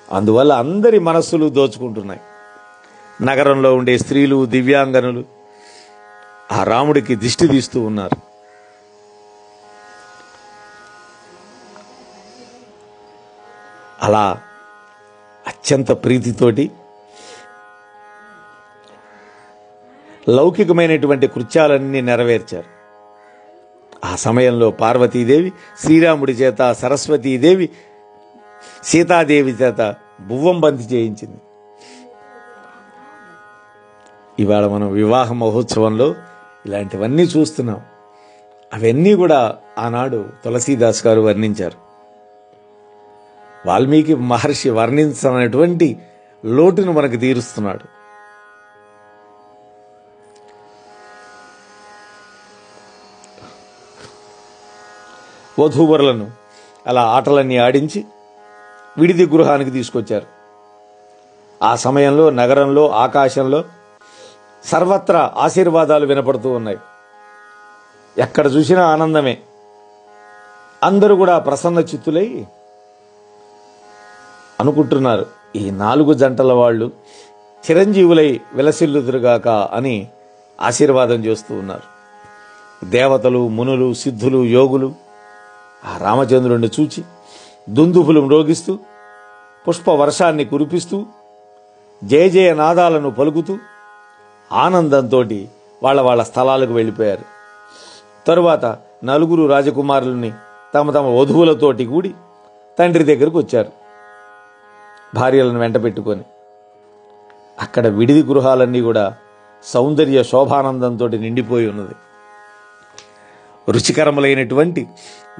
అందువల్ల అందరి మనస్సులు దోచుకుంటున్నాయి. నగరంలో ఉండే స్త్రీలు, దివ్యాంగనులు ఆ రాముడికి దిష్టి తీస్తూ ఉన్నారు. అలా అత్యంత ప్రీతితోటి లౌకికమైనటువంటి కృత్యాలన్నీ నెరవేర్చారు. ఆ సమయంలో పార్వతీదేవి శ్రీరాముడి చేత, సరస్వతీదేవి సీతాదేవి చేత భువం బంతి చేయించింది. ఇవాళ మనం వివాహ మహోత్సవంలో ఇలాంటివన్నీ చూస్తున్నాం. అవన్నీ కూడా ఆనాడు తులసీదాస్ గారు వర్ణించారు. వాల్మీకి మహర్షి వర్ణించినటువంటి లోటును మనకు తీరుస్తున్నాడు. వధూవరులను అలా ఆటలన్నీ ఆడించి విడిది గృహానికి తీసుకొచ్చారు. ఆ సమయంలో నగరంలో, ఆకాశంలో సర్వత్రా ఆశీర్వాదాలు వినపడుతూ ఉన్నాయి. ఎక్కడ చూసినా ఆనందమే. అందరూ కూడా ప్రసన్న చిత్తులై అనుకుంటున్నారు, ఈ 4 జంటల వాళ్ళు చిరంజీవులై విలసిల్లుదురుగాక అని ఆశీర్వాదం చేస్తూ ఉన్నారు. దేవతలు, మునులు, సిద్ధులు, యోగులు ఆ రామచంద్రుడిని చూచి దుందుభులు మ్రోగిస్తూ, పుష్ప వర్షాన్ని కురిపిస్తూ, జయ జయ నాదాలను పలుకుతూ ఆనందంతో వాళ్ళ స్థలాలకు వెళ్ళిపోయారు. తరువాత 4 రాజకుమారులని తమ తమ వధువులతోటి కూడి తండ్రి దగ్గరకు వచ్చారు, భార్యలను వెంట పెట్టుకొని. అక్కడ విడిది గృహాలన్నీ కూడా సౌందర్య శోభానందంతో నిండిపోయి ఉన్నది. రుచికరములైనటువంటి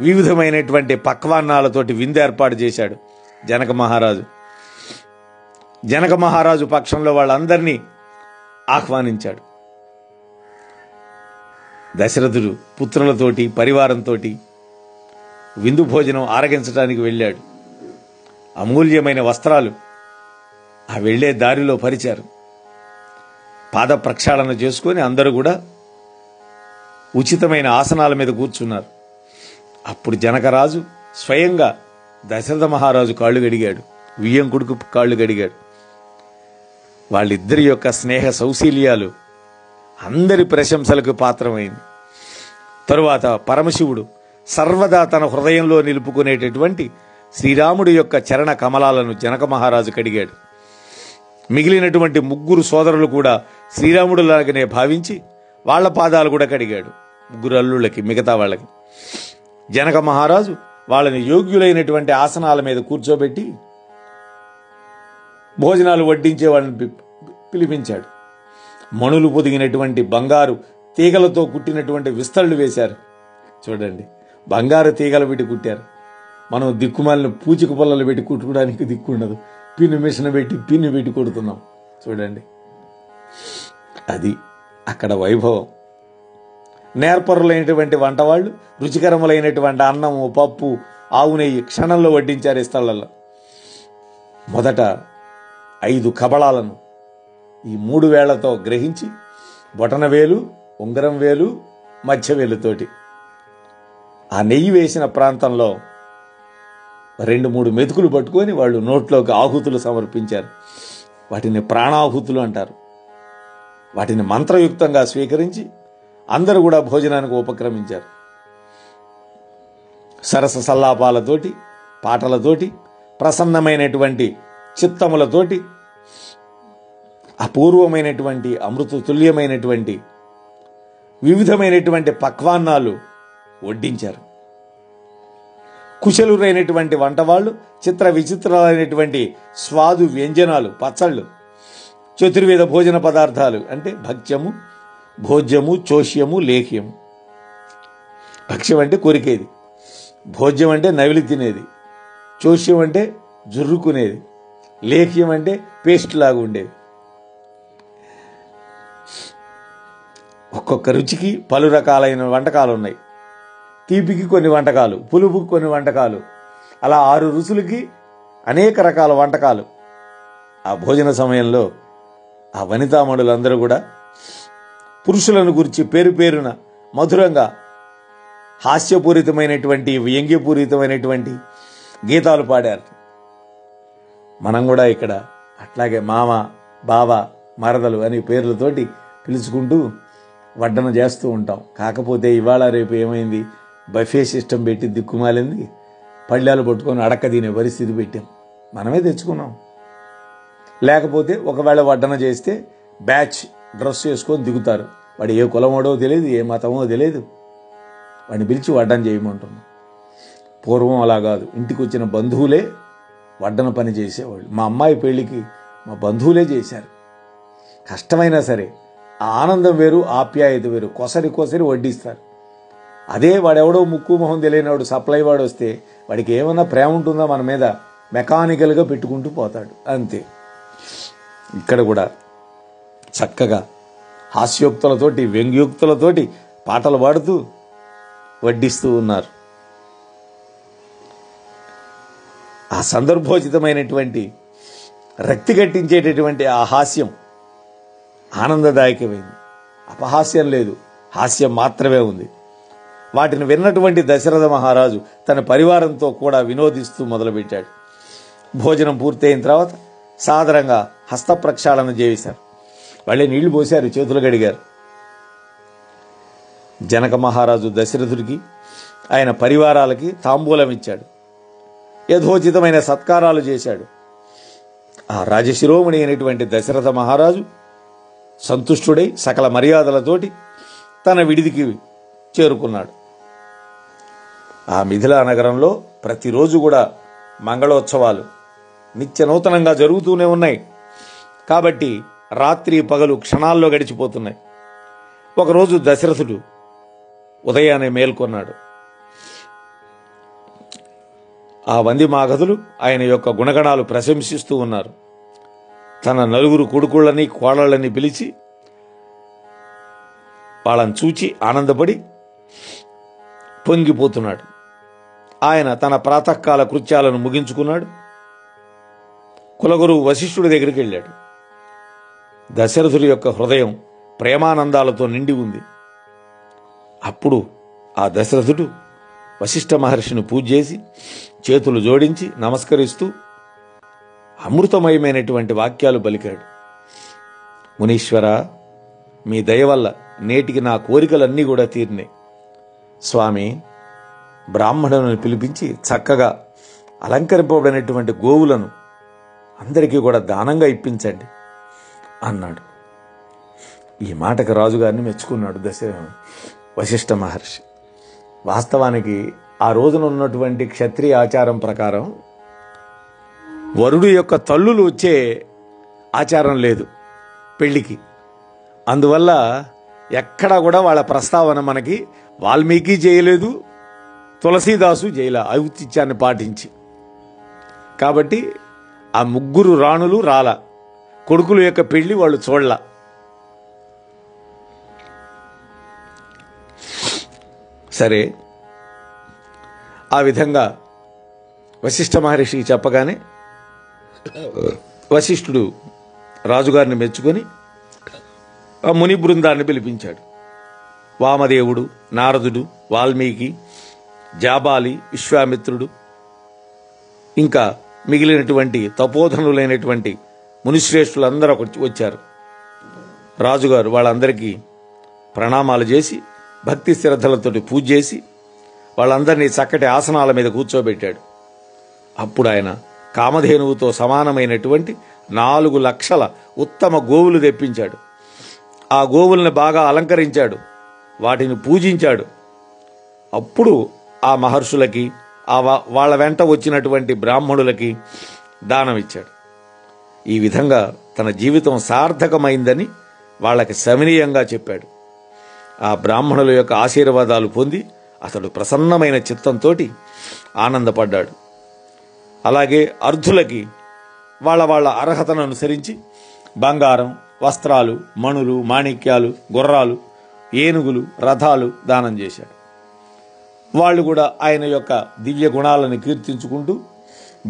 వివిధమైనటువంటి పక్వాన్నాలతోటి విందు ఏర్పాటు చేశాడు జనక మహారాజు. జనక మహారాజు పక్షంలో వాళ్ళందరినీ ఆహ్వానించాడు. దశరథుడు పుత్రులతోటి, పరివారంతో విందు భోజనం ఆరగించడానికి వెళ్ళాడు. అమూల్యమైన వస్త్రాలు ఆ వెళ్లే దారిలో పరిచారు. పాద ప్రక్షాళన చేసుకొని అందరూ కూడా ఉచితమైన ఆసనాల మీద కూర్చున్నారు. అప్పుడు జనకరాజు స్వయంగా దశరథ మహారాజు కాళ్ళు గడిగాడు, వియ్యంకుడుకు కాళ్ళు గడిగాడు. వాళ్ళిద్దరి యొక్క స్నేహ సౌశీల్యాలు అందరి ప్రశంసలకు పాత్రమైంది. తరువాత పరమశివుడు సర్వదా తన హృదయంలో నిలుపుకునేటటువంటి శ్రీరాముడి యొక్క చరణ కమలాలను జనక మహారాజు కడిగాడు. మిగిలినటువంటి 3 సోదరులు కూడా శ్రీరాముడు లాగానే భావించి వాళ్ల పాదాలు కూడా కడిగాడు. 3 అల్లుళ్ళకి, మిగతా వాళ్ళకి. జనక మహారాజు వాళ్ళని యోగ్యులైనటువంటి ఆసనాల మీద కూర్చోబెట్టి భోజనాలు వడ్డించే వాళ్ళని పిలిపించాడు. మణులు పొదిగినటువంటి బంగారు తీగలతో కుట్టినటువంటి విస్తళ్ళు వేశారు. చూడండి, బంగారు తీగలు పెట్టి కుట్టారు. మనం దిక్కుమాలిన పూచిక పొల్లలు పెట్టి కుట్టుకోవడానికి దిక్కుండదు, పిన్ను మిషన్ పెట్టి పిన్ను పెట్టి కొడుతున్నాం. చూడండి, అది అక్కడ వైభవం. నేర్పరులైనటువంటి వంటవాళ్ళు రుచికరములైనటువంటి అన్నము, పప్పు, ఆవు నెయ్యి క్షణంలో వడ్డించారు ఈ స్థలాల్లో. మొదట 5 కబళాలను ఈ 3 వేళ్లతో గ్రహించి బొటన వేలు, ఉంగరం వేలు, మధ్య వేలుతోటి ఆ నెయ్యి వేసిన ప్రాంతంలో 2-3 మెతుకులు పట్టుకొని వాళ్ళు నోట్లోకి ఆహుతులు సమర్పించారు. వాటిని ప్రాణాహుతులు అంటారు. వాటిని మంత్రయుక్తంగా స్వీకరించి అందరూ కూడా భోజనానికి ఉపక్రమించారు. సరస సల్లాపాలతోటి, పాటలతోటి, ప్రసన్నమైనటువంటి చిత్తములతోటి అపూర్వమైనటువంటి అమృత తుల్యమైనటువంటి వివిధమైనటువంటి పక్వాన్నాలు వడ్డించారు. కుశలురైనటువంటి వంటవాళ్ళు చిత్ర విచిత్రాలైనటువంటి స్వాదు వ్యంజనాలు, పచ్చళ్ళు, చతుర్వేద భోజన పదార్థాలు అంటే భక్ష్యము, భోజ్యము, చోష్యము, లేహ్యము. భక్ష్యం అంటే కొరికేది, భోజ్యం అంటే నవిలి తినేది, చోష్యం అంటే జుర్రుకునేది, లేహ్యం అంటే పేస్ట్ లాగా ఉండేది. ఒక్కొక్క రుచికి పలు రకాలైన వంటకాలు ఉన్నాయి. తీపికి కొన్ని వంటకాలు, పులుపుకి కొన్ని వంటకాలు, అలా 6 రుచులకి అనేక రకాల వంటకాలు. ఆ భోజన సమయంలో ఆ వనితామణులందరూ కూడా పురుషులను గురించి పేరు పేరున మధురంగా హాస్యపూరితమైనటువంటి, వ్యంగ్యపూరితమైనటువంటి గీతాలు పాడారు. మనం కూడా ఇక్కడ అట్లాగే మామ, బావ, మరదలు అని పేర్లతోటి పిలుచుకుంటూ వడ్డన చేస్తూ ఉంటాం. కాకపోతే ఇవాళ రేపు ఏమైంది, బఫే సిస్టమ్ పెట్టి దిక్కుమాలింది, పళ్ళాలు పట్టుకొని అడక్క తినే పరిస్థితి పెట్టాం. మనమే తెచ్చుకున్నాం. లేకపోతే ఒకవేళ వడ్డన చేస్తే బ్యాచ్ డ్రెస్ వేసుకొని దిగుతారు. వాడు ఏ కులమోడో తెలియదు, ఏ మతమో తెలియదు, వాడిని పిలిచి వడ్డన చేయమంటున్నాం. పూర్వం అలా కాదు, ఇంటికి వచ్చిన బంధువులే వడ్డన పని చేసేవాళ్ళు. మా అమ్మాయి పెళ్లికి మా బంధువులే చేశారు. కష్టమైనా సరే ఆ ఆనందం వేరు, ఆప్యాయత వేరు. కొసరి కొసరి వడ్డిస్తారు. అదే వాడెవడో ముక్కు మొహం తెలియనివాడు సప్లై వాడు వస్తే వాడికి ఏమన్నా ప్రేమ ఉంటుందా మన మీద? మెకానికల్గా పెట్టుకుంటూ పోతాడు అంతే. ఇక్కడ కూడా చక్కగా హాస్యోక్తులతోటి, వ్యంగ్యోక్తులతోటి పాటలు పాడుతూ వడ్డిస్తూ ఉన్నారు. ఆ సందర్భోచితమైనటువంటి రక్తి కట్టించేటటువంటి ఆ హాస్యం ఆనందదాయకమైంది. అపహాస్యం లేదు, హాస్యం మాత్రమే ఉంది. వాటిని విన్నటువంటి దశరథ మహారాజు తన పరివారంతో కూడా వినోదిస్తూ మొదలుపెట్టాడు. భోజనం పూర్తయిన తర్వాత సాదరంగా హస్త ప్రక్షాళన చేశారు. వాళ్ళే నీళ్లు పోశారు, చేతులు గడిగారు. జనక మహారాజు దశరథుడికి, ఆయన పరివారాలకి తాంబూలం ఇచ్చాడు. యథోచితమైన సత్కారాలు చేశాడు. ఆ రాజశిరోమణి అయినటువంటి దశరథ మహారాజు సంతుష్టుడై సకల మర్యాదలతోటి తన విడిదికి చేరుకున్నాడు. ఆ మిథిలా నగరంలో ప్రతిరోజు కూడా మంగళోత్సవాలు నిత్య నూతనంగా జరుగుతూనే ఉన్నాయి. కాబట్టి రాత్రి పగలు క్షణాల్లో గడిచిపోతున్నాయి. ఒకరోజు దశరథుడు ఉదయాన్నే మేల్కొన్నాడు. ఆ వంది మాగధులు ఆయన యొక్క గుణగణాలు ప్రశంసిస్తూ ఉన్నారు. తన నలుగురు కొడుకుళ్ళని కోడళ్ళని పిలిచి వాళ్ళని చూచి ఆనందపడి పొంగిపోతున్నాడు. ఆయన తన ప్రాతకాల కృత్యాలను ముగించుకున్నాడు. కులగురు వశిష్ఠుడి దగ్గరికి వెళ్ళాడు. దశరథుడి యొక్క హృదయం ప్రేమానందాలతో నిండి ఉంది. అప్పుడు ఆ దశరథుడు వశిష్ఠ మహర్షిని పూజ చేసి చేతులు జోడించి నమస్కరిస్తూ అమృతమయమైనటువంటి వాక్యాలు పలికాడు. మునీశ్వర, మీ దయ వల్ల నేటికి నా కోరికలన్నీ కూడా తీరినాయి. స్వామి, బ్రాహ్మణులను పిలిపించి చక్కగా అలంకరింపబడినటువంటి గోవులను అందరికీ కూడా దానంగా ఇప్పించండి అన్నాడు. ఈ మాటకు రాజుగారిని మెచ్చుకున్నాడు వశిష్ఠ మహర్షి. వాస్తవానికి ఆ రోజున ఉన్నటువంటి క్షత్రియ ఆచారం ప్రకారం వరుడు యొక్క తల్లులు వచ్చే ఆచారం లేదు పెళ్లికి. అందువల్ల ఎక్కడా కూడా వాళ్ళ ప్రస్తావన మనకి వాల్మీకి చేయలేదు, తులసీదాసు చేయలే, ఔచిత్యాన్ని పాటించి. కాబట్టి ఆ ముగ్గురు రాణులు రాల, కొడుకుల యొక్క పెళ్లి వాళ్ళు చూడల. సరే, ఆ విధంగా వశిష్ఠ మహర్షికి చెప్పగానే వశిష్ఠుడు రాజుగారిని మెచ్చుకొని ఆ ముని బృందాన్ని పిలిపించాడు. వామదేవుడు, నారదుడు, వాల్మీకి, జాబాలి, విశ్వామిత్రుడు, ఇంకా మిగిలినటువంటి తపోధనులైనటువంటి మునిశ్రేష్ఠులందరూ వచ్చారు. రాజుగారు వాళ్ళందరికీ ప్రణామాలు చేసి భక్తి శ్రద్ధలతోటి పూజ చేసి వాళ్ళందరినీ చక్కటి ఆసనాల మీద కూర్చోబెట్టాడు. అప్పుడు ఆయన కామధేనువుతో సమానమైనటువంటి 4 లక్షల ఉత్తమ గోవులు తెప్పించాడు. ఆ గోవుల్ని బాగా అలంకరించాడు, వాటిని పూజించాడు. అప్పుడు ఆ మహర్షులకి, వాళ్ళ వెంట వచ్చినటువంటి బ్రాహ్మణులకి దానం ఇచ్చాడు. ఈ విధంగా తన జీవితం సార్థకమైందని వాళ్ళకి సవినీయంగా చెప్పాడు. ఆ బ్రాహ్మణుల యొక్క ఆశీర్వాదాలు పొంది అతడు ప్రసన్నమైన చిత్తంతో ఆనందపడ్డాడు. అలాగే అర్ధులకి వాళ్ళ అర్హతను అనుసరించి బంగారం, వస్త్రాలు, మణులు, మాణిక్యాలు, గుర్రాలు, ఏనుగులు, రథాలు దానం చేశాడు. వాళ్ళు కూడా ఆయన యొక్క దివ్య గుణాలను కీర్తించుకుంటూ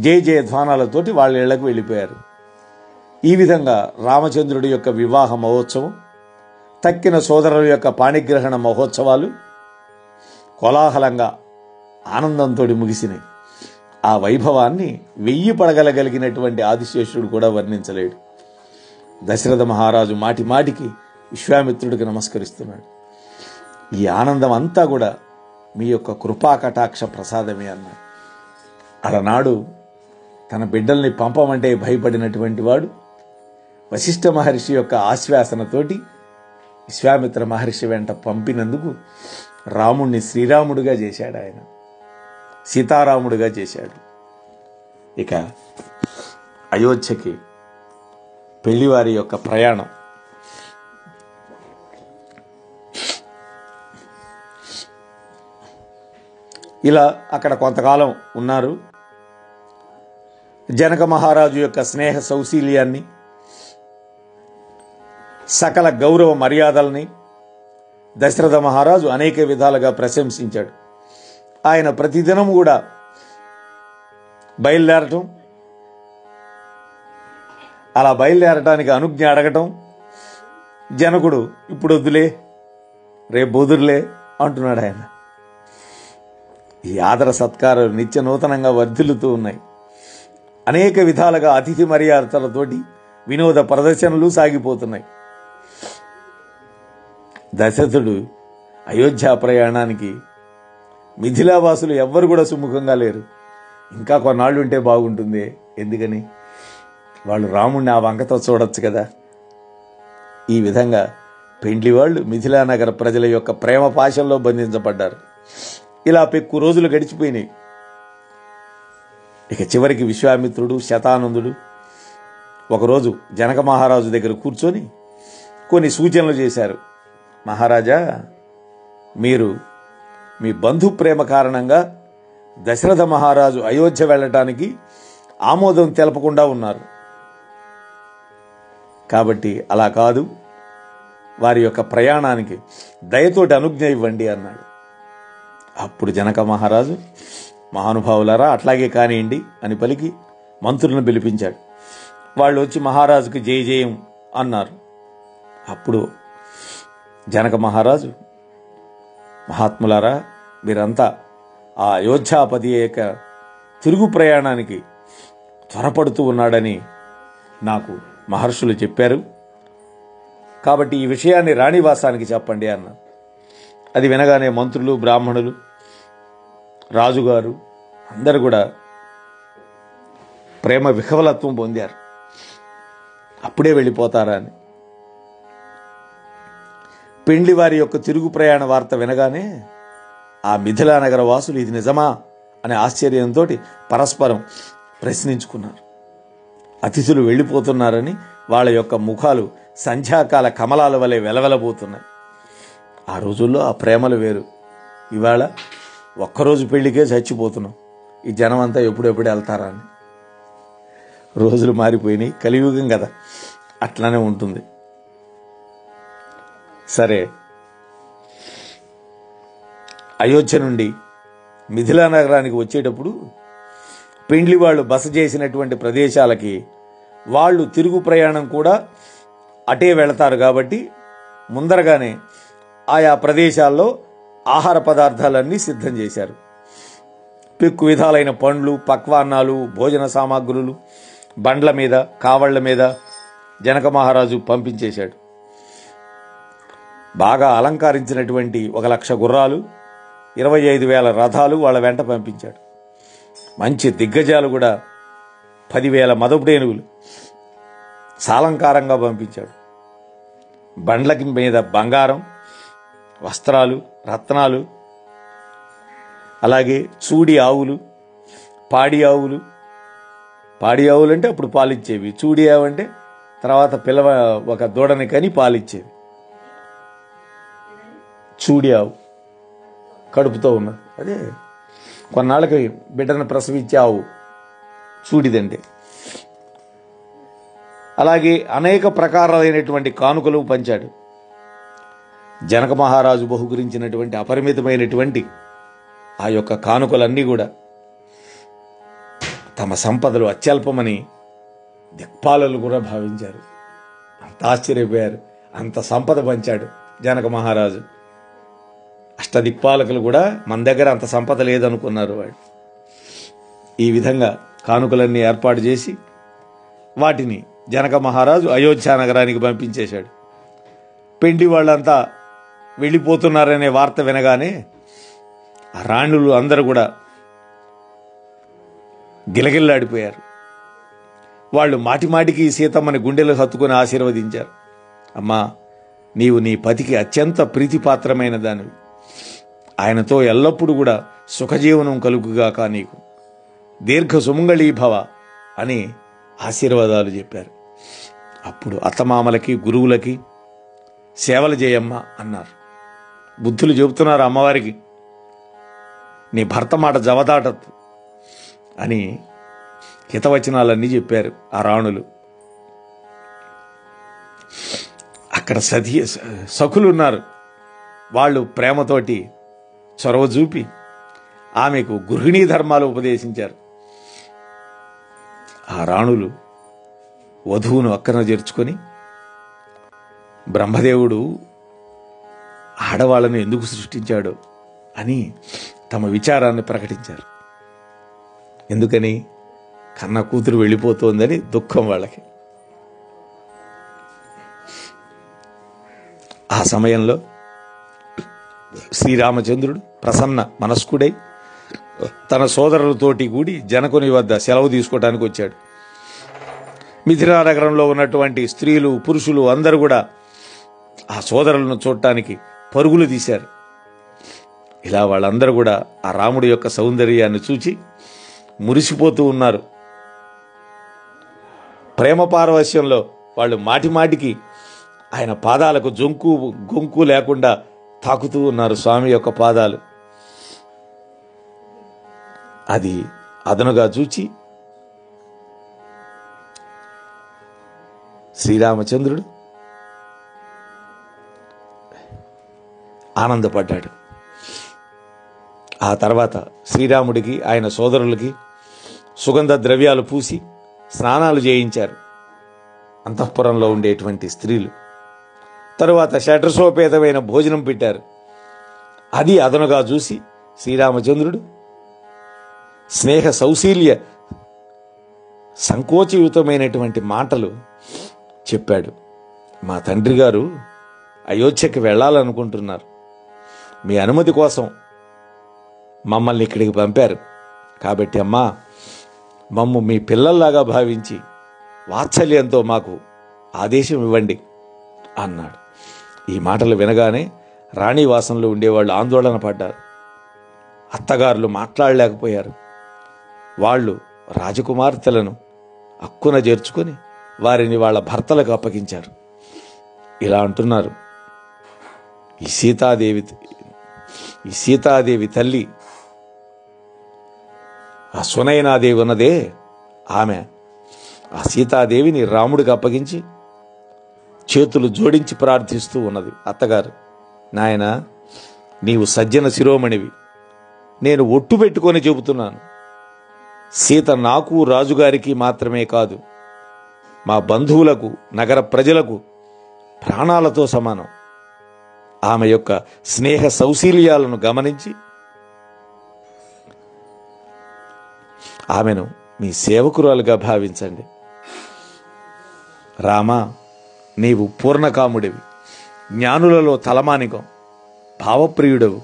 జయ జయ ధ్వానాలతోటి వాళ్ళ ఇళ్లకు వెళ్ళిపోయారు. ఈ విధంగా రామచంద్రుడి యొక్క వివాహ మహోత్సవం, తక్కిన సోదరుల యొక్క పాణిగ్రహణ మహోత్సవాలు కోలాహలంగా ఆనందంతో ముగిసినాయి. ఆ వైభవాన్ని 1000 పడగలగలిగినటువంటి ఆదిశేషుడు కూడా వర్ణించలేడు. దశరథ మహారాజు మాటి మాటికి విశ్వామిత్రుడికి నమస్కరిస్తున్నాడు. ఈ ఆనందం అంతా కూడా మీ యొక్క కృపా కటాక్ష ప్రసాదమే అన్నాడు. అలనాడు తన బిడ్డల్ని పంపమంటే భయపడినటువంటి వాడు వశిష్ఠ మహర్షి యొక్క ఆశ్వాసనతోటి విశ్వామిత్ర మహర్షి వెంట పంపినందుకు రాముణ్ణి శ్రీరాముడుగా చేశాడు, ఆయన సీతారాముడుగా చేశాడు. ఇక అయోధ్యకి పెళ్లివారి యొక్క ప్రయాణం. ఇలా అక్కడ కొంతకాలం ఉన్నారు. జనక మహారాజు యొక్క స్నేహ సౌశీల్యాన్ని, సకల గౌరవ మర్యాదల్ని దశరథ మహారాజు అనేక విధాలుగా ప్రశంసించాడు. ఆయన ప్రతిదినం కూడా బయలుదేరటం, అలా బయలుదేరటానికి అనుజ్ఞ అడగటం, జనకుడు ఇప్పుడు వద్దులే రేపు బోదురులే అంటున్నాడు. ఆయన ఈ ఆదర సత్కారాలు నిత్య నూతనంగా వర్ధిల్లుతూ ఉన్నాయి. అనేక విధాలుగా అతిథి మర్యాదలతోటి వినోద ప్రదర్శనలు సాగిపోతున్నాయి. దశరథుడు అయోధ్య ప్రయాణానికి మిథిలావాసులు ఎవ్వరు కూడా సుముఖంగా లేరు. ఇంకా కొన్నాళ్ళు ఉంటే బాగుంటుంది, ఎందుకని వాళ్ళు రాముణ్ణి ఆ వంకతో చూడొచ్చు కదా. ఈ విధంగా పెండ్లి వాళ్ళు మిథిలా నగర ప్రజల యొక్క ప్రేమ పాశంలో బంధించబడ్డారు. ఇలా పెక్కు రోజులు గడిచిపోయినాయి. ఇక చివరికి విశ్వామిత్రుడు, శతానందుడు ఒకరోజు జనక మహారాజు దగ్గర కూర్చొని కొన్ని సూచనలు చేశారు. మహారాజా, మీరు మీ బంధు ప్రేమ కారణంగా దశరథ మహారాజు అయోధ్య వెళ్ళటానికి ఆమోదం తెలపకుండా ఉన్నారు. కాబట్టి అలా కాదు, వారి యొక్క ప్రయాణానికి దయతోటి అనుజ్ఞ ఇవ్వండి అన్నాడు. అప్పుడు జనక మహారాజు, మహానుభావులారా అట్లాగే కానివ్వండి అని పలికి మంత్రులను పిలిపించాడు. వాళ్ళు వచ్చి మహారాజుకి జయ జయం అన్నారు. అప్పుడు జనక మహారాజు, మహాత్ములారా మీరంతా ఆ అయోధ్యాపతి యొక్క తిరుగు ప్రయాణానికి త్వరపడుతూ ఉన్నాడని నాకు మహర్షులు చెప్పారు. కాబట్టి ఈ విషయాన్ని రాణివాసానికి చెప్పండి అన్నారు. అది వినగానే మంత్రులు, బ్రాహ్మణులు, రాజుగారు అందరూ కూడా ప్రేమ విహవలత్వం పొందారు. అప్పుడే వెళ్ళిపోతారా అని. పెండ్లి వారి యొక్క తిరుగు ప్రయాణ వార్త వినగానే ఆ మిథిలా నగర వాసులు ఇది నిజమా అనే ఆశ్చర్యంతో పరస్పరం ప్రశ్నించుకున్నారు. అతిథులు వెళ్ళిపోతున్నారని వాళ్ళ యొక్క ముఖాలు సంధ్యాకాల కమలాల వలె వెలవెలబోతున్నాయి. ఆ రోజుల్లో ఆ ప్రేమలు వేరు. ఇవాళ ఒక్కరోజు పెళ్లికే చచ్చిపోతున్నాం. ఈ జనం అంతా ఎప్పుడెప్పుడు వెళ్తారా అని. రోజులు మారిపోయినాయి, కలియుగం కదా, అట్లానే ఉంటుంది. సరే, అయోధ్య నుండి మిథిలా నగరానికి వచ్చేటప్పుడు పెండ్లి వాళ్ళు బస చేసినటువంటి ప్రదేశాలకి వాళ్ళు తిరుగు ప్రయాణం కూడా అటే వెళతారు. కాబట్టి ముందరగానే ఆయా ప్రదేశాల్లో ఆహార పదార్థాలన్నీ సిద్ధం చేశారు. పెక్కు విధాలైన పండ్లు, పక్వాన్నాలు, భోజన సామాగ్రులు బండ్ల మీద, కావళ్ల మీద జనక మహారాజు పంపించేశాడు. బాగా అలంకరించినటువంటి 1,00,000 గుర్రాలు, 25,000 రథాలు వాళ్ళ వెంట పంపించాడు. మంచి దిగ్గజాలు కూడా 10,000 మదపుడేనుగులు సాలంకారంగా పంపించాడు. బండ్లకి మీద బంగారం, వస్త్రాలు, రత్నాలు, అలాగే చూడి ఆవులు, పాడి ఆవులు. పాడి ఆవులు అంటే అప్పుడు పాలిచ్చేవి. చూడి ఆవు అంటే తర్వాత ఒక దూడని కని పాలిచ్చేవి. చూడి ఆవు కడుపుతో ఉన్నది, అదే కొన్నాళ్ళకి బిడ్డను ప్రసవించే ఆవు చూడిదంటే. అలాగే అనేక ప్రకారాలైనటువంటి కానుకలు పంచాడు. జనక మహారాజు బహుకరించినటువంటి అపరిమితమైనటువంటి ఆ యొక్క కానుకలన్నీ కూడా తమ సంపదలు అత్యల్పమని దిక్పాలలు కూడా భావించారు. అంత ఆశ్చర్యపోయారు. అంత సంపద పంచాడు జనక మహారాజు. అష్టదిక్పాలకులు కూడా మన దగ్గర అంత సంపద లేదనుకున్నారు. వాడు ఈ విధంగా కానుకలన్నీ ఏర్పాటు చేసి వాటిని జనక మహారాజు అయోధ్య నగరానికి పంపించేశాడు. పెండి వాళ్ళంతా వెళ్ళిపోతున్నారనే వార్త వినగానే ఆ రాణులు అందరూ కూడా గిలగిల్లాడిపోయారు. వాళ్ళు మాటిమాటికి సీతమ్మని గుండెలు హత్తుకుని ఆశీర్వదించారు. అమ్మా, నీవు నీ పతికి అత్యంత ప్రీతిపాత్రమైన దానివి. ఆయనతో ఎల్లప్పుడూ కూడా సుఖజీవనం కలుగుగాక, నీకు దీర్ఘ సుమంగళీభవ అని ఆశీర్వాదాలు చెప్పారు. అప్పుడు అత్తమామలకి గురువులకి సేవలు చేయమ్మ అన్నారు. బుద్ధులు చెబుతున్నారు అమ్మవారికి, నీ భర్త మాట జవదాటద్దు అని హితవచనాలన్నీ చెప్పారు ఆ రాణులు. అక్కడ సఖులు ఉన్నారు. వాళ్ళు ప్రేమతోటి చొరవ చూపి ఆమెకు గృహిణీ ధర్మాలు ఉపదేశించారు. ఆ రాణులు వధువును అక్కన చేర్చుకొని బ్రహ్మదేవుడు ఆడవాళ్ళను ఎందుకు సృష్టించాడో అని తమ విచారాన్ని ప్రకటించారు. ఎందుకని? కన్న కూతురు వెళ్ళిపోతోందని దుఃఖం వాళ్ళకి. ఆ సమయంలో శ్రీరామచంద్రుడు ప్రసన్న మనస్కుడై తన సోదరులతోటి కూడి జనకుని వద్ద సెలవు తీసుకోవడానికి వచ్చాడు. మిథిలా నగరంలో ఉన్నటువంటి స్త్రీలు పురుషులు అందరూ కూడా ఆ సోదరులను చూడటానికి పరుగులు తీశారు. ఇలా వాళ్ళందరూ కూడా ఆ రాముడి యొక్క సౌందర్యాన్ని చూచి మురిసిపోతూ ఉన్నారు. ప్రేమ పారవశ్యంలో వాళ్ళు మాటిమాటికి ఆయన పాదాలకు గొంకు లేకుండా తాకుతూ ఉన్నారు స్వామి యొక్క పాదాలు. అది అదనుగా చూచి శ్రీరామచంద్రుడు ఆనందపడ్డాడు. ఆ తర్వాత శ్రీరాముడికి ఆయన సోదరులకి సుగంధ ద్రవ్యాలు పూసి స్నానాలు చేయించారు అంతఃపురంలో ఉండేటువంటి స్త్రీలు. తరువాత షడ్రసోపేతమైన భోజనం పెట్టారు. అది అదనుగా చూసి శ్రీరామచంద్రుడు స్నేహ సౌశీల్య సంకోచయుతమైనటువంటి మాటలు చెప్పాడు. మా తండ్రి గారు అయోధ్యకి వెళ్ళాలనుకుంటున్నారు. మీ అనుమతి కోసం మమ్మల్ని ఇక్కడికి పంపారు. కాబట్టి అమ్మా, మమ్ము మీ పిల్లల్లాగా భావించి వాత్సల్యంతో మాకు ఆదేశం ఇవ్వండి అన్నాడు. ఈ మాటలు వినగానే రాణివాసంలో ఉండేవాళ్ళు ఆందోళన పడ్డారు. అత్తగారులు మాట్లాడలేకపోయారు. వాళ్ళు రాజకుమార్తెలను అక్కున చేర్చుకొని వారిని వాళ్ళ భర్తలకు అప్పగించారు. ఇలా అంటున్నారు, ఈ సీతాదేవి తల్లి ఆ సునయనాదేవి ఉన్నదే, ఆమె ఆ సీతాదేవిని రాముడికి అప్పగించి చేతులు జోడించి ప్రార్థిస్తూ ఉన్నది. అత్తగారు, నాయన, నీవు సజ్జన శిరోమణివి, నేను ఒట్టు పెట్టుకొని చెబుతున్నాను, సీత నాకు రాజుగారికి మాత్రమే కాదు, మా బంధువులకు నగర ప్రజలకు ప్రాణాలతో సమానం. ఆమె యొక్క స్నేహ సౌశీల్యాలను గమనించి ఆమెను మీ సేవకురాలుగా భావించండి. రామా, నీవు పూర్ణకాముడివి, జ్ఞానులలో తలమానికం, భావప్రియుడవు,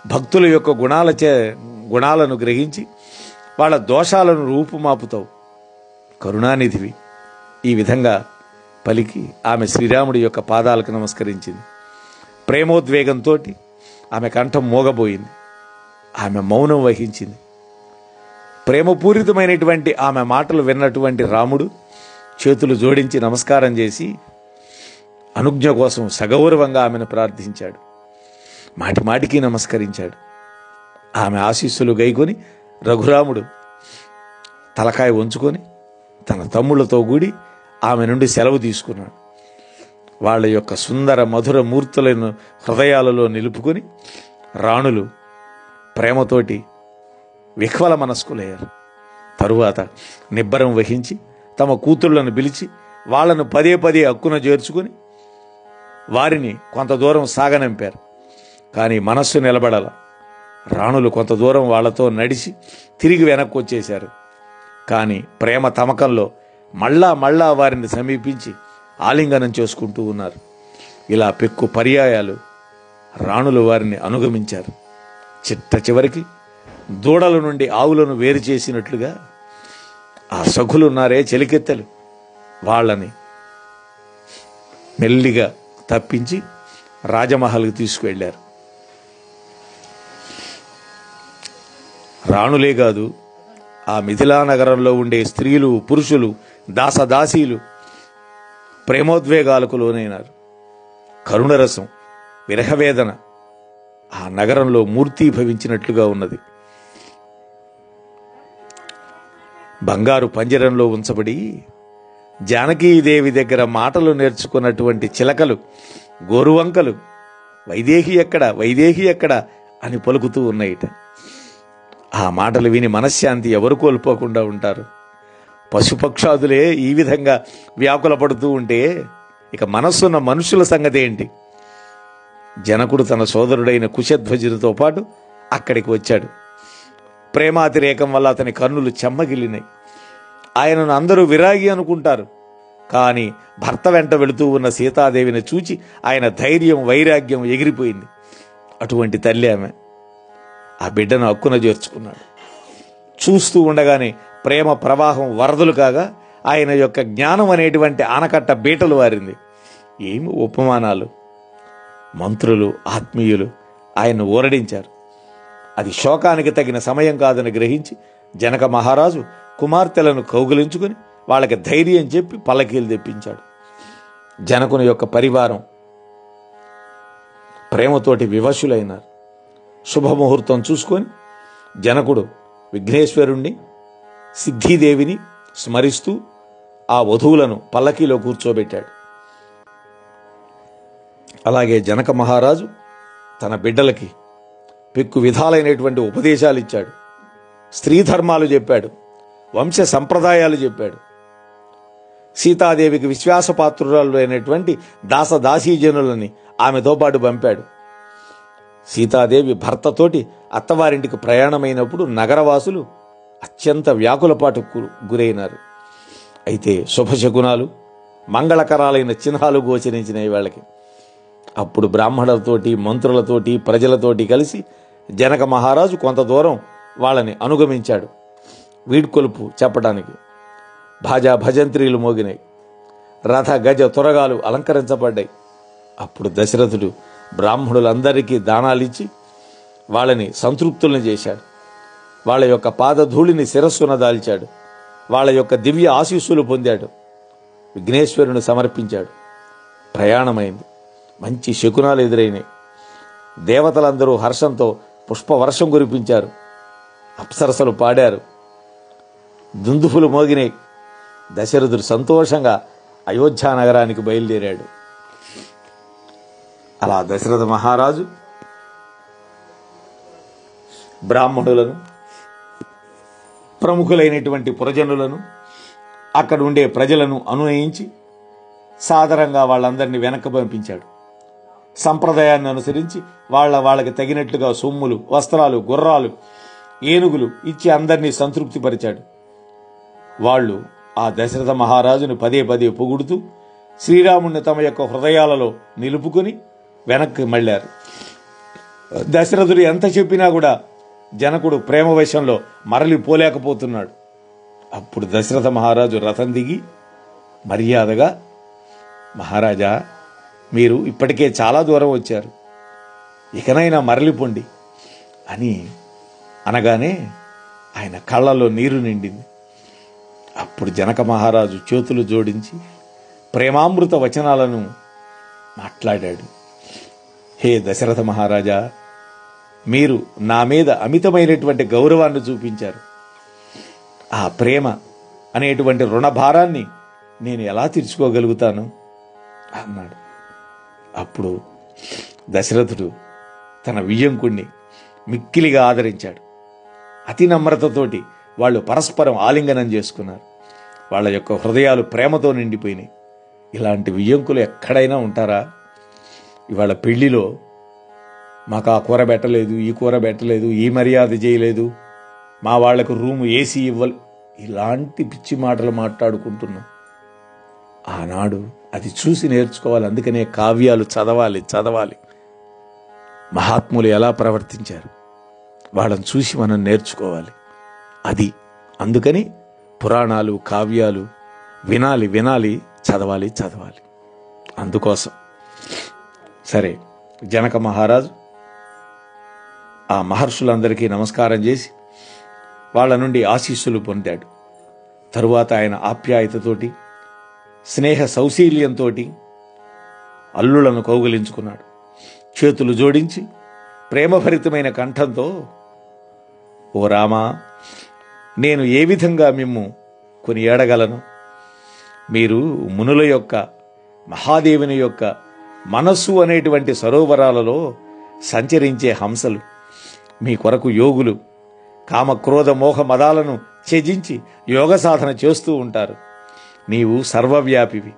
భక్తుల యొక్క గుణాలను గ్రహించి వాళ్ళ దోషాలను రూపుమాపుతావు, కరుణానిధివి. ఈ విధంగా పలికి ఆమె శ్రీరాముడి యొక్క పాదాలకు నమస్కరించింది. ప్రేమోద్వేగంతో ఆమె కంఠం మోగబోయింది. ఆమె మౌనం వహించింది. ప్రేమపూరితమైనటువంటి ఆమె మాటలు విన్నటువంటి రాముడు చేతులు జోడించి నమస్కారం చేసి అనుజ్ఞ కోసం సగౌరవంగా ఆమెను ప్రార్థించాడు. మాటిమాటికి నమస్కరించాడు. ఆమె ఆశీస్సులు గైకొని రఘురాముడు తలకాయ వంచుకొని తన తమ్ముళ్లతో కూడి ఆమె నుండి సెలవు తీసుకున్నాడు. వాళ్ళ యొక్క సుందర మధుర మూర్తులను హృదయాలలో నిలుపుకొని రాణులు ప్రేమతోటి విహ్వల మనస్కులయ్యారు. తరువాత నిబ్బరం వహించి తమ కూతుళ్లను పిలిచి వాళ్లను పదే పదే హక్కున చేర్చుకుని వారిని కొంత దూరం సాగనంపారు. కానీ మనస్సు నిలబడాల. రాణులు కొంత దూరం వాళ్లతో నడిచి తిరిగి వెనక్కి వచ్చేశారు. కానీ ప్రేమ తమకంలో మళ్ళా వారిని సమీపించి ఆలింగనం చేసుకుంటూ ఉన్నారు. ఇలా పెక్కు పర్యాయాలు రాణులు వారిని అనుగమించారు. చివరికి దూడల నుండి ఆవులను వేరు చేసినట్లుగా ఆ సఖులున్నారే చెలికెత్తెలు, వాళ్ళని మెల్లిగా తప్పించి రాజమహల్కి తీసుకువెళ్ళారు. రాణులే కాదు, ఆ మిథిలా నగరంలో ఉండే స్త్రీలు, పురుషులు, దాసదాసీలు ప్రేమోద్వేగాలకు లోనైనారు. కరుణరసం, విరహవేదన ఆ నగరంలో మూర్తీభవించినట్లుగా ఉన్నది. బంగారు పంజరంలో ఉంచబడి జానకీదేవి దగ్గర మాటలు నేర్చుకున్నటువంటి చిలకలు, గోరువంకలు వైదేహి ఎక్కడ అని పలుకుతూ ఉన్నాయిట. ఆ మాటలు విని మనశ్శాంతి ఎవరు కోల్పోకుండా ఉంటారు? పశుపక్షాదులే ఈ విధంగా వ్యాకుల పడుతూ ఉంటే ఇక మనస్సున్న మనుషుల సంగతి ఏంటి? జనకుడు తన సోదరుడైన కుశధ్వజునితో పాటు అక్కడికి వచ్చాడు. ప్రేమాతిరేకం వల్ల అతని కన్నులు చెమ్మగిల్లినాయి. ఆయనను అందరూ విరాగి అనుకుంటారు. కానీ భర్త వెంట వెళుతూ ఉన్న సీతాదేవిని చూచి ఆయన ధైర్యం, వైరాగ్యం ఎగిరిపోయింది. అటువంటి తల్లి ఆమె. ఆ బిడ్డను హక్కున చేర్చుకున్నాడు. చూస్తూ ఉండగానే ప్రేమ ప్రవాహం వరదలు కాగా ఆయన యొక్క జ్ఞానం అనేటువంటి ఆనకట్ట బీటలు వారింది. ఏమి ఉపమానాలు! మంత్రులు, ఆత్మీయులు ఆయన్ను ఊరడించారు. అది శోకానికి తగిన సమయం కాదని గ్రహించి జనక మహారాజు కుమార్తెలను కౌగిలించుకుని వాళ్ళకి ధైర్యం చెప్పి పల్లకీలు తెప్పించాడు. జనకుని యొక్క పరివారం ప్రేమతోటి వివశులైనారు. శుభముహూర్తం చూసుకొని జనకుడు విఘ్నేశ్వరుణ్ణి, సిద్ధిదేవిని స్మరిస్తూ ఆ వధువులను పల్లకీలో కూర్చోబెట్టాడు. అలాగే జనక మహారాజు తన బిడ్డలకి పెక్కు విధాలైనటువంటి ఉపదేశాలు ఇచ్చాడు. స్త్రీ ధర్మాలు చెప్పాడు, వంశ సంప్రదాయాలు చెప్పాడు. సీతాదేవికి విశ్వాసపాత్రురాలు అయినటువంటి దాసదాసీజనులని ఆమెతో పాటు పంపాడు. సీతాదేవి భర్తతోటి అత్తవారింటికి ప్రయాణమైనప్పుడు నగరవాసులు అత్యంత వ్యాకులపాటుకు గురైనారు. అయితే శుభశకునాలు, మంగళకరాలైన చిహ్నాలు గోచరించినాయి వాళ్ళకి. అప్పుడు బ్రాహ్మణులతోటి, మంత్రులతోటి, ప్రజలతోటి కలిసి జనక మహారాజు కొంత దూరం వాళ్ళని అనుగమించాడు వీడ్కొలుపు చెప్పడానికి. భాజా భజంత్రీలు మోగినాయి. రథ గజ తురగాలు అలంకరించబడ్డాయి. అప్పుడు దశరథుడు బ్రాహ్మణులందరికీ దానాలిచ్చి వాళ్ళని సంతృప్తులను చేశాడు. వాళ్ళ యొక్క పాదధూళిని శిరస్సున దాల్చాడు. వాళ్ళ యొక్క దివ్య ఆశీస్సులు పొందాడు. విఘ్నేశ్వరుని సమర్పించాడు. ప్రయాణమైంది. మంచి శకునాలు ఎదురైనాయి. దేవతలందరూ హర్షంతో పుష్పవర్షం కురిపించారు. అప్సరసలు పాడారు. దుందుఫులు మోగినాయి. దశరథుడు సంతోషంగా అయోధ్య నగరానికి బయలుదేరాడు. అలా దశరథ మహారాజు బ్రాహ్మణులను, ప్రముఖులైనటువంటి పురజనులను, అక్కడ ఉండే ప్రజలను అనునయించి సాదరంగా వాళ్ళందరినీ వెనక్కి పంపించాడు. సంప్రదాయాన్ని అనుసరించి వాళ్ళకి తగినట్లుగా సొమ్ములు, వస్త్రాలు, గుర్రాలు, ఏనుగులు ఇచ్చి అందరినీ సంతృప్తిపరిచాడు. వాళ్ళు ఆ దశరథ మహారాజును పదే పదే పొగుడుతూ శ్రీరాముణ్ణి తమ యొక్క హృదయాలలో నిలుపుకొని వెనక్కి మళ్ళారు. దశరథుడు ఎంత చెప్పినా కూడా జనకుడు ప్రేమవశంలో మరలిపోలేకపోతున్నాడు. అప్పుడు దశరథ మహారాజు రథం దిగి మర్యాదగా, మహారాజా, మీరు ఇప్పటికే చాలా దూరం వచ్చారు, ఇకనైనా మరలిపోండి అని అనగానే ఆయన కళ్ళలో నీరు నిండింది. అప్పుడు జనక మహారాజు చేతులు జోడించి ప్రేమామృత వచనాలను మాట్లాడాడు. హే దశరథ మహారాజా, మీరు నా మీద అమితమైనటువంటి గౌరవాన్ని చూపించారు. ఆ ప్రేమ అనేటువంటి రుణభారాన్ని నేను ఎలా తీర్చుకోగలుగుతాను అన్నాడు. అప్పుడు దశరథుడు తన వియ్యంకుణ్ణి మిక్కిలిగా ఆదరించాడు. అతి నమ్రతతోటి వాళ్ళు పరస్పరం ఆలింగనం చేసుకున్నారు. వాళ్ళ యొక్క హృదయాలు ప్రేమతో నిండిపోయినాయి. ఇలాంటి వియ్యంకులు ఎక్కడైనా ఉంటారా? ఇవాళ పెళ్లిలో మాకు ఆ కూర పెట్టలేదు, ఈ కూర పెట్టలేదు, ఈ మర్యాద చేయలేదు, మా వాళ్లకు రూము ఏసీ ఇవ్వలేదు, ఇలాంటి పిచ్చి మాటలు మాట్లాడుకుంటున్నాం. ఆనాడు అది చూసి నేర్చుకోవాలి. అందుకనే కావ్యాలు చదవాలి. మహాత్ములు ఎలా ప్రవర్తించారు వాళ్ళని చూసి మనం నేర్చుకోవాలి. అది అందుకని పురాణాలు, కావ్యాలు వినాలి, చదవాలి. అందుకోసం సరే, జనక మహారాజు ఆ మహర్షులందరికీ నమస్కారం చేసి వాళ్ళ నుండి ఆశీస్సులు పొందాడు. తరువాత ఆయన ఆప్యాయతతోటి, స్నేహ సౌశీల్యంతో అల్లులను కౌగిలించుకున్నాడు. చేతులు జోడించి ప్రేమభరితమైన కంఠంతో, ఓ రామా, నేను ఏ విధంగా మిమ్ము కొని ఏడగలను? మీరు మునుల యొక్క, మహాదేవుని యొక్క మనస్సు అనేటువంటి సరోవరాలలో సంచరించే హంసలు. మీ కొరకు యోగులు కామక్రోధ మోహ మదాలను త్యజించి యోగ సాధన చేస్తూ ఉంటారు. నీవు సర్వవ్యాపివి,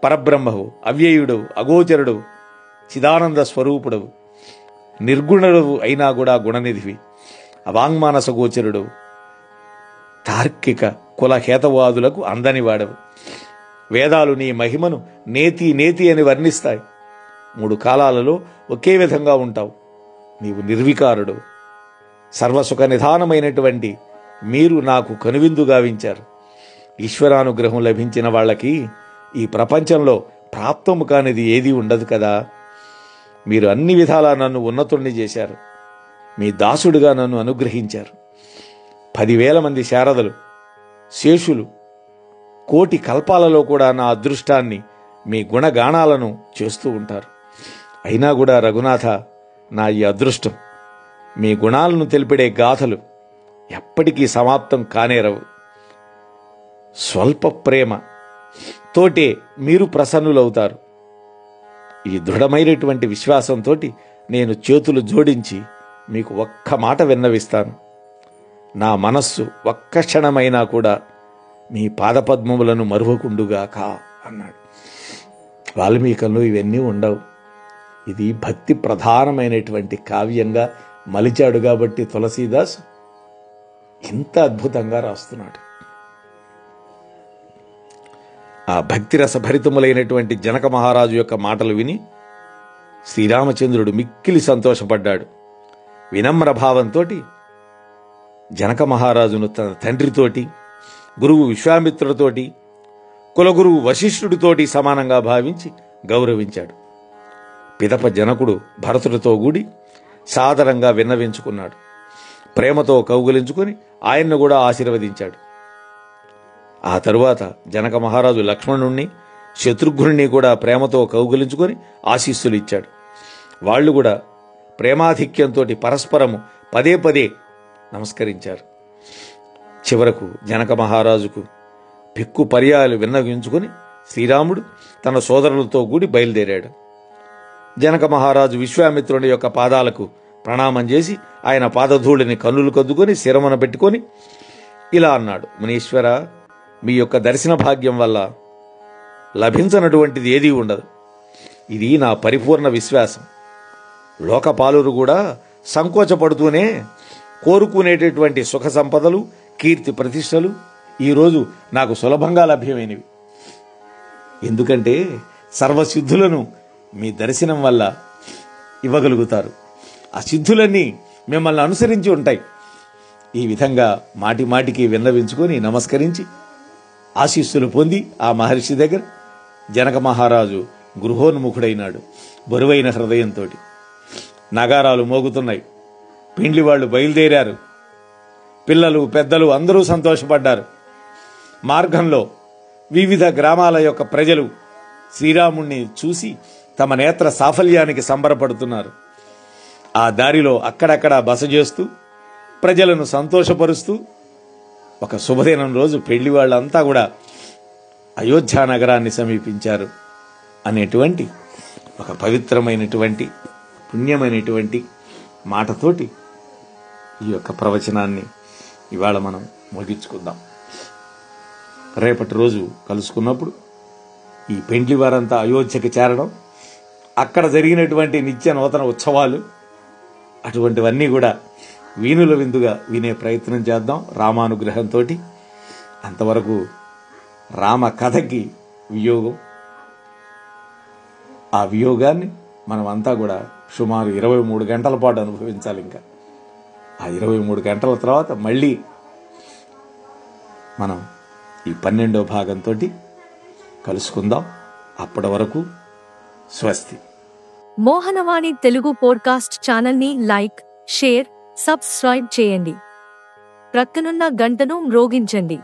పరబ్రహ్మవు, అవ్యయుడవు, అగోచరుడవు, చిదానంద స్వరూపుడవు, నిర్గుణుడవు అయినా కూడా గుణనిధివి, అవాంగ్మానస గోచరుడవు, తార్కిక కుల హేతవాదులకు అందనివాడవు. వేదాలు నీ మహిమను నేతి అని వర్ణిస్తాయి. 3 కాలాలలో ఒకే విధంగా ఉంటావు. నీవు నిర్వికారుడు. సర్వసుఖ నిధానమైనటువంటి మీరు నాకు కనువిందు గావించారు. ఈశ్వరానుగ్రహం లభించిన వాళ్ళకి ఈ ప్రపంచంలో ప్రాప్తము కానిది ఏదీ ఉండదు కదా. మీరు అన్ని విధాలా నన్ను ఉన్నతుణ్ణి చేశారు. మీ దాసుడుగా నన్ను అనుగ్రహించారు. 10,000 మంది శారదలు, శేషులు, కోటి కల్పాలలో కూడా నా అదృష్టాన్ని, మీ గుణగానాలను చేస్తూ ఉంటారు. అయినా కూడా రఘునాథ, నా ఈ అదృష్టం, మీ గుణాలను తెలిపిడే గాథలు ఎప్పటికీ సమాప్తం కానేరవు. స్వల్ప ప్రేమ తోటే మీరు ప్రసన్నులవుతారు. ఈ దృఢమైనటువంటి విశ్వాసంతో నేను చేతులు జోడించి మీకు ఒక్క మాట విన్నవిస్తాను. నా మనస్సు ఒక్క క్షణమైనా కూడా మీ పాదపద్మములను మరువకుండుగాక అన్నాడు. వాల్మీకంలో ఇవన్నీ ఉండవు. ఇది భక్తి ప్రధానమైనటువంటి కావ్యంగా మలిచాడు కాబట్టి తులసీదాస్ ఇంత అద్భుతంగా రాస్తున్నాడు. ఆ భక్తిరస భరితములైనటువంటి జనక మహారాజు యొక్క మాటలు విని శ్రీరామచంద్రుడు మిక్కిలి సంతోషపడ్డాడు. వినమ్ర భావంతో జనక మహారాజును తన తండ్రితోటి, గురువు విశ్వామిత్రుడితోటి, కులగురువు వశిష్ఠుడితోటి సమానంగా భావించి గౌరవించాడు. పిదప జనకుడు భరతుడితో కూడి సాదరంగా విన్నవించుకున్నాడు. ప్రేమతో కౌగులించుకుని ఆయన్ను కూడా ఆశీర్వదించాడు. ఆ తరువాత జనక మహారాజు లక్ష్మణుణ్ణి, శత్రుఘ్నుణ్ణి కూడా ప్రేమతో కౌగులించుకొని ఆశీస్సులు ఇచ్చాడు. వాళ్ళు కూడా ప్రేమాధిక్యంతో పరస్పరము పదే నమస్కరించారు. చివరకు జనక మహారాజుకు పిక్కు పర్యాలు విన్నవించుకుని శ్రీరాముడు తన సోదరులతో కూడి బయలుదేరాడు. జనక మహారాజు విశ్వామిత్రుని యొక్క పాదాలకు ప్రణామం చేసి ఆయన పాదధూళిని కన్నులు కద్దుకొని శిరమున పెట్టుకొని ఇలా అన్నాడు: మునీశ్వర, మీ యొక్క దర్శన భాగ్యం వల్ల లభించనటువంటిది ఏదీ ఉండదు. ఇది నా పరిపూర్ణ విశ్వాసం. లోకపాలురు కూడా సంకోచపడుతూనే కోరుకునేటటువంటి సుఖ సంపదలు, కీర్తి ప్రతిష్టలు ఈరోజు నాకు సులభంగా లభ్యమైనవి. ఎందుకంటే సర్వసిద్ధులను మీ దర్శనం వల్ల ఇవ్వగలుగుతారు. ఆ సిద్ధులన్నీ మిమ్మల్ని అనుసరించి ఉంటాయి. ఈ విధంగా మాటికి విన్నవించుకొని నమస్కరించి ఆశీస్సులు పొంది ఆ మహర్షి దగ్గర జనక మహారాజు గృహోన్ముఖుడైనాడు. బరువైన హృదయంతో నగారాలు మోగుతున్నాయి. పిండ్లి వాళ్ళు బయలుదేరారు. పిల్లలు, పెద్దలు అందరూ సంతోషపడ్డారు. మార్గంలో వివిధ గ్రామాల యొక్క ప్రజలు శ్రీరాముణ్ణి చూసి తమ నేత్ర సాఫల్యానికి సంబరపడుతున్నారు. ఆ దారిలో అక్కడక్కడ బస చేస్తూ ప్రజలను సంతోషపరుస్తూ ఒక శుభదినం రోజు పెళ్లి వాళ్ళంతా కూడా అయోధ్య నగరాన్ని సమీపించారు అనేటువంటి ఒక పవిత్రమైనటువంటి పుణ్యమైనటువంటి మాటతోటి ఈ యొక్క ప్రవచనాన్ని ఇవాళ మనం ముగించుకుందాం. రేపటి రోజు కలుసుకున్నప్పుడు ఈ పెండ్లి వారంతా అయోధ్యకి చేరడం, అక్కడ జరిగినటువంటి నిత్య నూతన ఉత్సవాలు, అటువంటివన్నీ కూడా వీణుల విందుగా వినే ప్రయత్నం చేద్దాం రామానుగ్రహంతో. అంతవరకు రామ కథకి వియోగం, ఆ వియోగాన్ని మనమంతా కూడా సుమారు 23 గంటల పాటు అనుభవించాలి. ఇంకా ఆ 23 గంటల తర్వాత మళ్ళీ మనం ఈ 12వ భాగంతో కలుసుకుందాం. అప్పటి వరకు స్వస్తి. మోహనవాణి తెలుగు పోడ్కాస్ట్ ఛానల్ని లైక్, షేర్, సబ్స్క్రైబ్ చేయండి. ప్రక్కనున్న గంటను మ్రోగించండి.